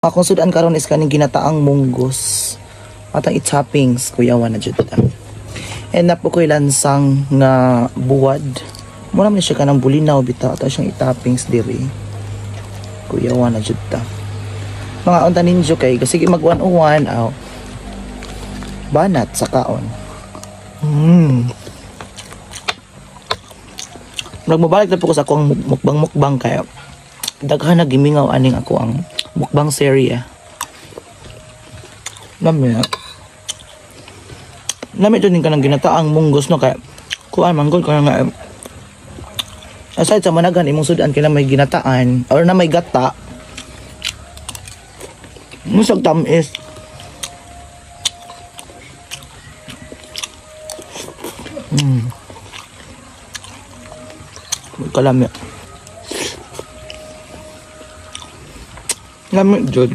Akong sudan karon is kaning ginataang munggos. Atang i-toppings kuyawan na jud ta. And napo ko'y lansang nga buwad. Mura man siya kanang bulinaw bitaw ata siyang i-toppings diri. Kuyawan na jud ta. Mga unta ninyo kay sige mag 101 aw. Banat sa kaon. Nagmabalik na po ko sa akong mukbang kaya daghan na gimingaw aning ako ang mukbang serye. Nami doon ka ng ginataang munggos no kaya kuan manggol ko nga aside sa managan imong sudan kina may ginataan or na may gata. Musag tamis. Kalami. Lami jud.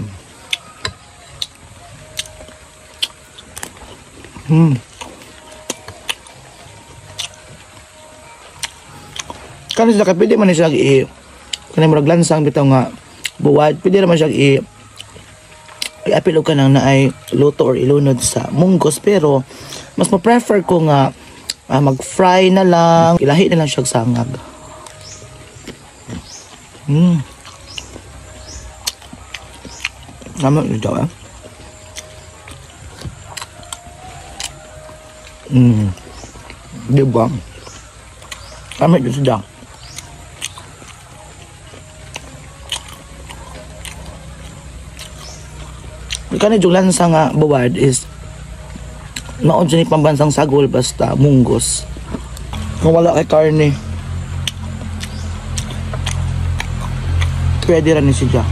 Kan sila pwede man siya kanang murag lansang bitaw nga buwad, pwede naman siya i-apil ka nang naay luto or ilunod sa munggos, pero mas ma-prefer ko nga mag-fry na lang, ilahi na lang siya sangag. Naman ito daw diba? Naman ito daw. Kani julan sa nga buwad is maon siya ni pambansang sagol basta munggos. Kung wala kay karne pwede rin ni siya.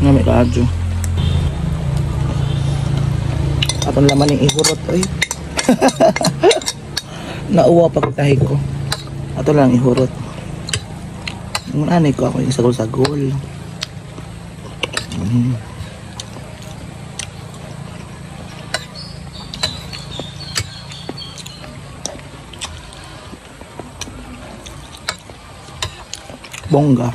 Ngamit radyo. Atong laman yung ihurot ay. Nauwa pagtahi ko. Ato lang ihurot. Anay ko ako yung sagol-sagol. Bongga.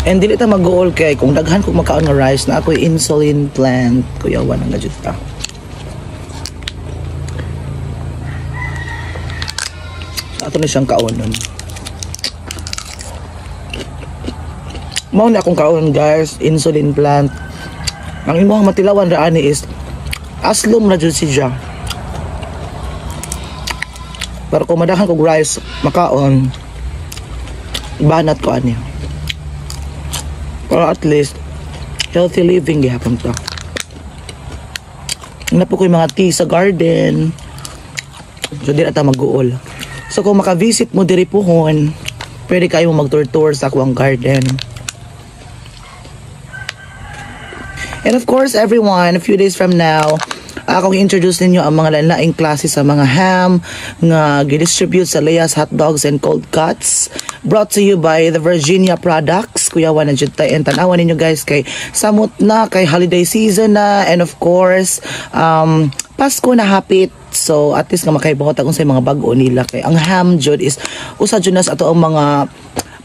And dili ta mag-goal kay kung daghan ko makaon nga rice na ako'y insulin plant kuyawan ang gadget ta. Ato na siyang kaonon. Mao na akong kaonon guys, insulin plant. Ang imong matilawan ra ani is aslom na jud siya. Pero kung madahan kog rice makaon banat ko ani. Pero at least healthy living gihapon ta. Napo ko'y mga tea sa garden. So di na ta mag-uol. So kung maka-visit mo diri pohon, pwede kayo mag-tour-tour sa akong garden. And of course everyone, a few days from now, akong introduce ninyo ang mga lain-laing klase sa mga ham nga gidistribute sa Leah's Hot Dogs and Cold Cuts. Brought to you by the Virginia Products. Kuyawan na dyan tayo. And tanawan ninyo guys kay samot na, kay holiday season na, and of course, Pasko na hapit. So at least nga makaibot kung sa mga bag-o nila kay ang ham jud is usa jud nas ato ang mga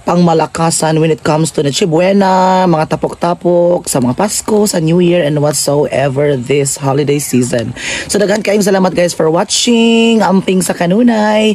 pangmalakasan when it comes to Noche Buena, mga tapok-tapok sa mga Pasko, sa New Year, and whatsoever this holiday season. So daghan kayong salamat guys for watching. Amping sa kanunay.